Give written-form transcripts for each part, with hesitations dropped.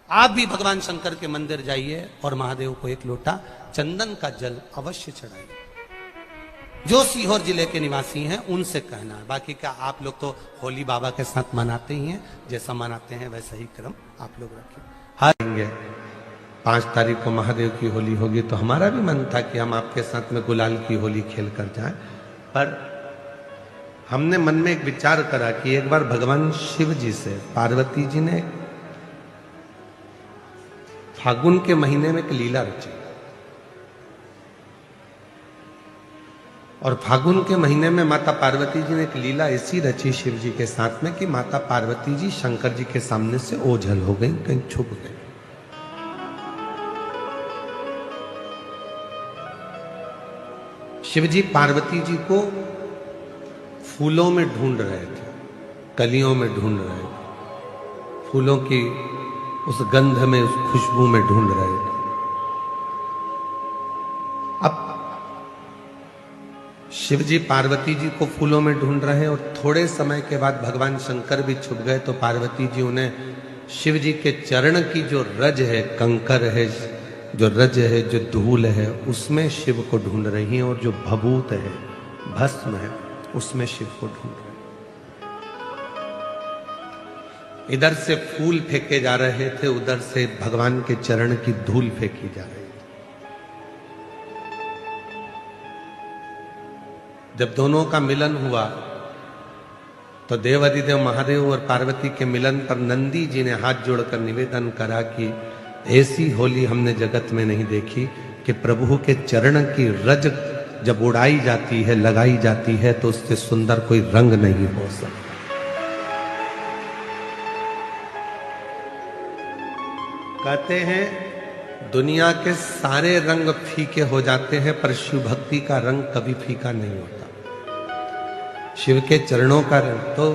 आप भी भगवान शंकर के मंदिर जाइए और महादेव को एक लोटा चंदन का जल अवश्य चढ़ाइए। जो सीहोर जिले के निवासी हैं उनसे कहना है, बाकी क्या आप लोग तो होली बाबा के साथ मनाते ही हैं, जैसा मनाते हैं वैसा ही क्रम आप लोग रखें। हारेंगे 5 तारीख को महादेव की होली होगी, तो हमारा भी मन था कि हम आपके साथ में गुलाल की होली खेल कर जाएं, पर हमने मन में एक विचार करा कि एक बार भगवान शिव जी से पार्वती जी ने फागुन के महीने में एक लीला रची, और फागुन के महीने में माता पार्वती जी ने एक लीला ऐसी रची शिव जी के साथ में कि माता पार्वती जी शंकर जी के सामने से ओझल हो गई, कहीं छुप गई। शिव जी पार्वती जी को फूलों में ढूंढ रहे थे, कलियों में ढूंढ रहे थे, फूलों की उस गंध में, उस खुशबू में ढूंढ रहे थे। अब शिव जी पार्वती जी को फूलों में ढूंढ रहे हैं, और थोड़े समय के बाद भगवान शंकर भी छुप गए, तो पार्वती जी उन्हें शिव जी के चरण की जो रज है, कंकर है, जो रज है, जो धूल है, उसमें शिव को ढूंढ रही हैं, और जो भभूत है, भस्म है, उसमें शिव को ढूंढ रहे हैं। इधर से फूल फेंके जा रहे थे, उधर से भगवान के चरण की धूल फेंकी जा रही थी। जब दोनों का मिलन हुआ तो देवाधिदेव महादेव और पार्वती के मिलन पर नंदी जी ने हाथ जोड़कर निवेदन करा कि ऐसी होली हमने जगत में नहीं देखी कि प्रभु के चरण की रज जब उड़ाई जाती है, लगाई जाती है, तो उससे सुंदर कोई रंग नहीं हो सकता। कहते हैं दुनिया के सारे रंग फीके हो जाते हैं, पर शिव भक्ति का रंग कभी फीका नहीं होता। शिव के चरणों का रंग, तो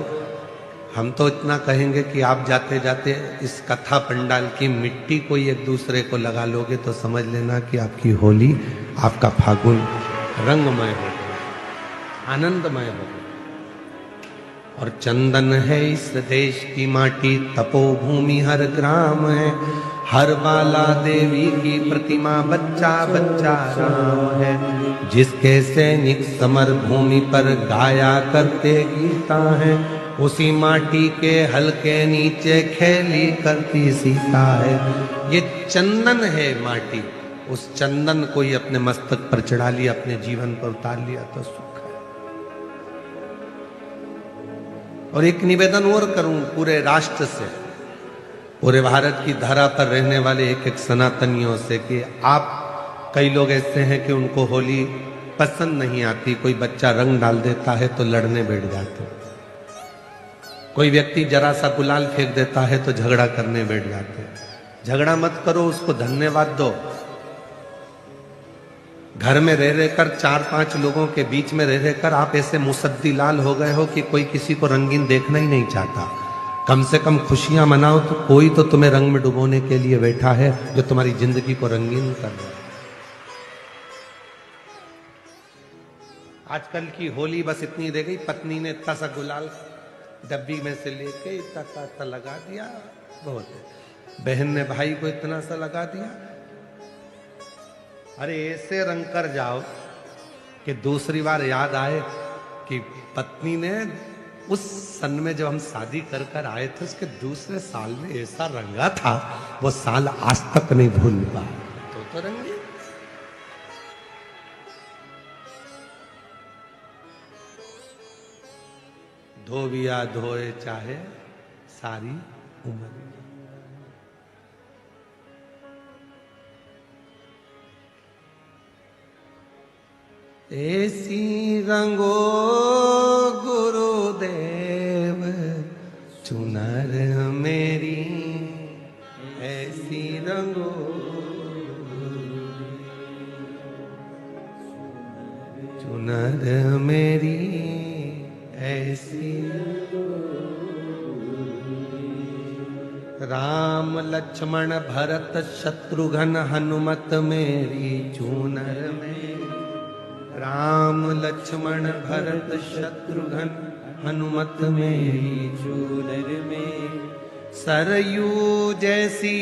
हम तो इतना कहेंगे कि आप जाते जाते इस कथा पंडाल की मिट्टी कोई एक दूसरे को लगा लोगे तो समझ लेना कि आपकी होली, आपका फागुन रंगमय हो गया, आनंदमय हो गया। और चंदन है इस देश की माटी, तपोभूमि हर ग्राम है, हर बाला देवी की प्रतिमा, बच्चा बच्चा राम है, जिसके सैनिक समर भूमि पर गाया करते गीता है, उसी माटी के हल्के नीचे खेली करती सीता है। ये चंदन है माटी, उस चंदन को ही अपने मस्तक पर चढ़ा लिया, अपने जीवन पर उतार लिया तो सुख है। और एक निवेदन और करूं पूरे राष्ट्र से, पूरे भारत की धरा पर रहने वाले एक एक सनातनियों से, कि आप, कई लोग ऐसे हैं कि उनको होली पसंद नहीं आती, कोई बच्चा रंग डाल देता है तो लड़ने बैठ जाते, कोई व्यक्ति जरा सा गुलाल फेंक देता है तो झगड़ा करने बैठ जाते। झगड़ा मत करो, उसको धन्यवाद दो। घर में रह रहकर 4-5 लोगों के बीच में रह रहकर आप ऐसे मुसद्दी लाल हो गए हो कि कोई किसी को रंगीन देखना ही नहीं चाहता। कम से कम खुशियां मनाओ, तो कोई तो तुम्हें रंग में डुबोने के लिए बैठा है, जो तुम्हारी जिंदगी को रंगीन कर रहा है। आजकल की होली बस इतनी दे गई, पत्नी ने इतना सा गुलाल डब्बी में से लेके इतना सा लगा दिया, बहुत है। बहन ने भाई को इतना सा लगा दिया। अरे ऐसे रंग कर जाओ कि दूसरी बार याद आए कि पत्नी ने उस सन में जब हम शादी कर कर आए थे, उसके दूसरे साल में ऐसा रंगा था, वो साल आज तक नहीं भूल पाया। तो रंगी धोबिया धोए चाहे सारी उम्र। ऐसी रंगो गुरुदेव चुनर मेरी, ऐसी रंगो चुनर मेरी, ऐसी राम लक्ष्मण भरत शत्रुघ्न हनुमत मेरी चूनर में, राम लक्ष्मण भरत शत्रुघ्न हनुमत मेरी चूनर में, सरयू जैसी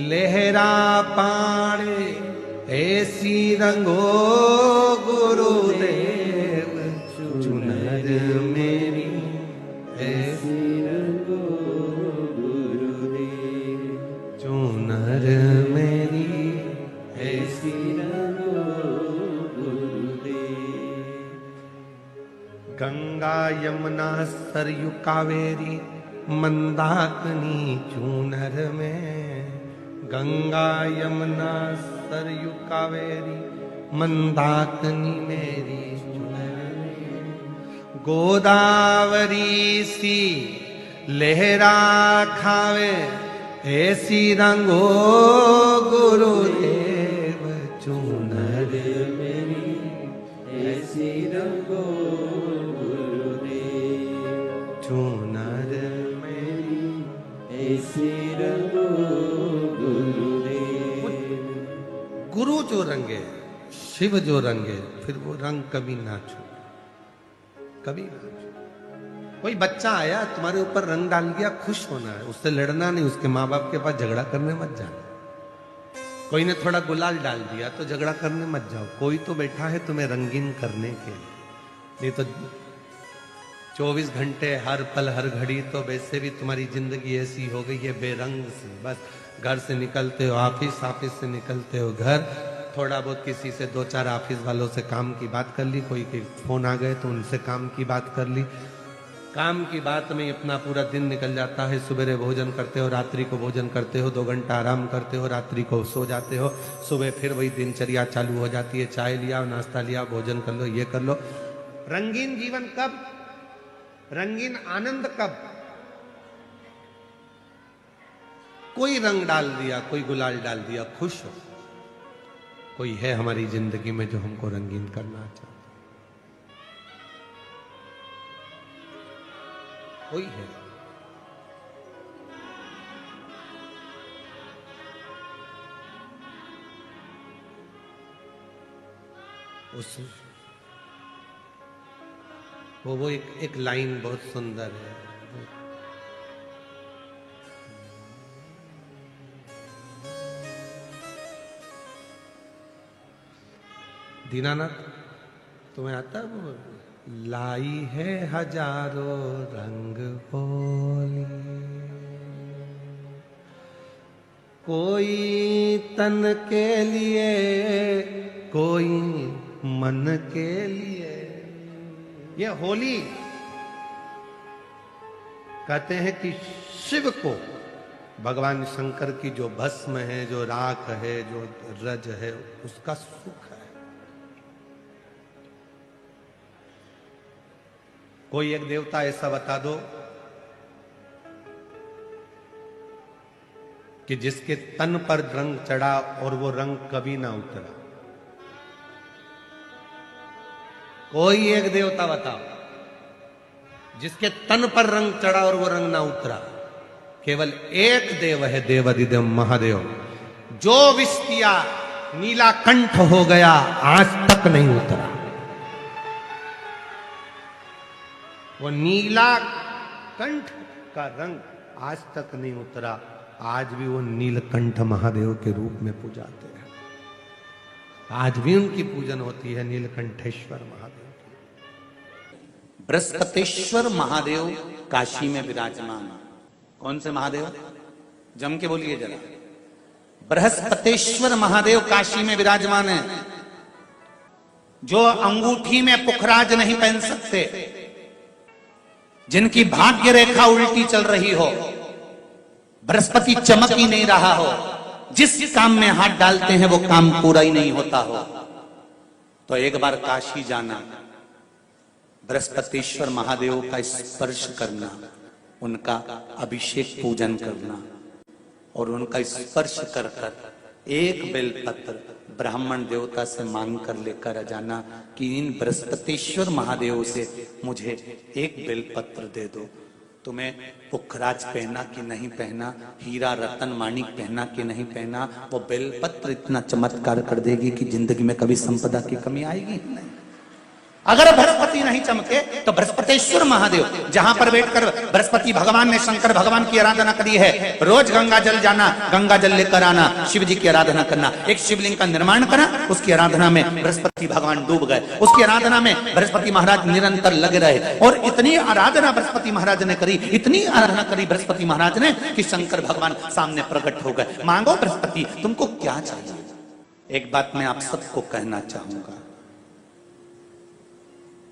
लहरा पाड़े, ऐसी रंगो गुरुदेव चुनर मेरी, ऐसी रंगो गुरुदेव चुनर मेरी, ऐसी रंगो गुरुदेव। गंगा यमुना सरयू कावेरी मंदाकिनी चूनर में, गंगा यमुना सरयू कावेरी मंदाकिनी मेरी चूनर में, गोदावरी सी लहरा खावे, ऐसी रंगो गुरुदेव चूनर मेरी, ऐसी रंगो गुरुदेव चूनर मेरी, ऐसी रंगो गुरुदेव। गुरु जो रंगे, शिव जो रंगे, फिर वो रंग कभी ना छूटे, कभी ना छूटे। कोई बच्चा आया तुम्हारे ऊपर रंग डाल दिया, खुश होना है, उससे लड़ना नहीं, उसके माँ बाप के पास झगड़ा करने मत जाना। कोई ने थोड़ा गुलाल डाल दिया तो झगड़ा करने मत जाओ। कोई तो बैठा है तुम्हें रंगीन करने के लिए, नहीं तो 24 घंटे हर पल हर घड़ी तो वैसे भी तुम्हारी जिंदगी ऐसी हो गई है बेरंग सी। बस घर से निकलते हो ऑफिस, ऑफिस से निकलते हो घर, थोड़ा बहुत किसी से 2-4 ऑफिस वालों से काम की बात कर ली, कोई के फोन आ गए तो उनसे काम की बात कर ली। काम की बात में अपना पूरा दिन निकल जाता है। सुबह भोजन करते हो, रात्रि को भोजन करते हो, 2 घंटा आराम करते हो, रात्रि को सो जाते हो, सुबह फिर वही दिनचर्या चालू हो जाती है। चाय लिया, नाश्ता लिया, भोजन कर लो, ये कर लो। रंगीन जीवन कब? रंगीन आनंद कब? कोई रंग डाल दिया, कोई गुलाल डाल दिया, खुश हो। कोई है हमारी जिंदगी में जो हमको रंगीन करना चाहता, कोई है। उस वो एक लाइन बहुत सुंदर है। दीनानाथ तुम्हें आता है वो? लाई है हजारों रंग होली, कोई तन के लिए, कोई मन के लिए। ये होली कहते हैं कि शिव को, भगवान शंकर की जो भस्म है, जो राख है, जो रज है, उसका सुख है। कोई एक देवता ऐसा बता दो कि जिसके तन पर रंग चढ़ा और वो रंग कभी ना उतरा। कोई एक देवता बताओ जिसके तन पर रंग चढ़ा और वो रंग ना उतरा। केवल एक देव है, देवाधिदेव महादेव, जो विष किया नीला कंठ हो गया, आज तक नहीं उतरा। वो नीला कंठ का रंग आज तक नहीं उतरा। आज भी वो नीलकंठ महादेव के रूप में पूजाते हैं। आज भी उनकी पूजन होती है, नीलकंठेश्वर महादेव। बृहस्पतेश्वर महादेव काशी में विराजमान। कौन से महादेव? जम के बोलिए जरा। बृहस्पतेश्वर महादेव काशी में विराजमान है, जो अंगूठी में पुखराज नहीं पहन सकते, जिनकी भाग्य रेखा उल्टी चल रही हो, बृहस्पति चमक ही नहीं रहा हो, जिस काम में हाथ डालते हैं वो काम पूरा ही नहीं होता हो, तो एक बार काशी जाना, बृहस्पतेश्वर महादेव का स्पर्श करना, उनका अभिषेक पूजन करना और उनका स्पर्श कर कर एक बेलपत्र ब्राह्मण देवता से मांग कर लेकर आ जाना कि इन बृहस्पतेश्वर महादेव से मुझे एक बेलपत्र दे दो। तुम्हें पुखराज पहना कि नहीं पहना, हीरा रतन माणिक पहना कि नहीं पहना, वो बेलपत्र इतना चमत्कार कर देगी कि जिंदगी में कभी संपदा की कमी आएगी नहीं। अगर बृहस्पति नहीं चमके तो बृहस्पतेश्वर महादेव, जहां पर बैठकर बृहस्पति भगवान ने शंकर भगवान की आराधना करी है, रोज गंगा जल जाना, गंगा जल लेकर आना, शिव जी की आराधना करना, एक शिवलिंग का निर्माण करा, उसकी आराधना में बृहस्पति भगवान डूब गए, उसकी आराधना में बृहस्पति महाराज निरंतर लगे रहे, और इतनी आराधना बृहस्पति महाराज ने करी, इतनी आराधना करी बृहस्पति महाराज ने कि शंकर भगवान सामने प्रकट हो गए। मांगो बृहस्पति, तुमको क्या चाहिए? एक बात मैं आप सबको कहना चाहूंगा,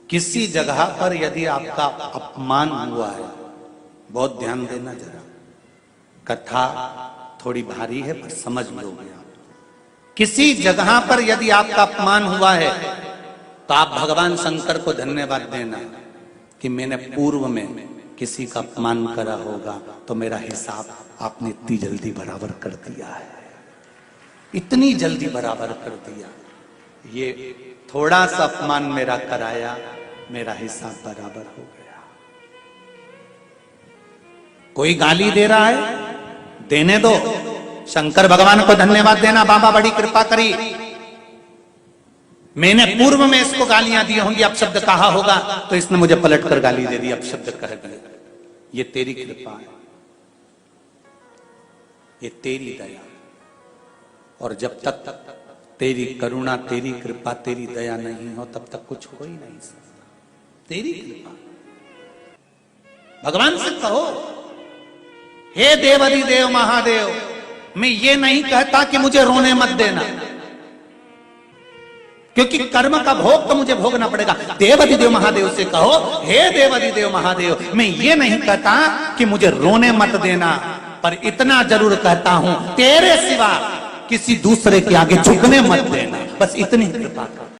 किसी जगह पर यदि आपका अपमान हुआ है, बहुत ध्यान देना जरा, कथा थोड़ी भारी है पर समझ लोगे आप। किसी जगह पर यदि आपका अपमान हुआ है तो आप भगवान शंकर को धन्यवाद देना कि मैंने पूर्व में किसी का अपमान करा होगा तो मेरा हिसाब आपने इतनी जल्दी बराबर कर दिया है, इतनी जल्दी बराबर कर दिया। ये थोड़ा सा अपमान मेरा कराया, मेरा हिसाब बराबर हो गया। कोई गाली दे रहा है, देने दो, शंकर भगवान को धन्यवाद देना, बाबा बड़ी कृपा करी, मैंने पूर्व में इसको गालियां दी होंगी, अपशब्द कहा होगा तो इसने मुझे पलट कर गाली दे दी, अपशब्द कह गए। ये तेरी कृपा है, ये तेरी दया, और जब तक तेरी करुणा, तेरी कृपा, तेरी दया नहीं हो तब तक कुछ हो ही नहीं सकता। तेरी कृपा, भगवान से कहो, हे देवाधिदेव महादेव, मैं ये नहीं कहता कि मुझे रोने मत देना, क्योंकि कर्म का भोग तो मुझे भोगना पड़ेगा। देवाधिदेव महादेव से कहो, हे देवाधिदेव महादेव, मैं ये नहीं कहता कि मुझे रोने मत देना, पर इतना जरूर कहता हूं, तेरे सिवा किसी दूसरे के आगे झुकने मत देना, बस इतनी कृपा कर।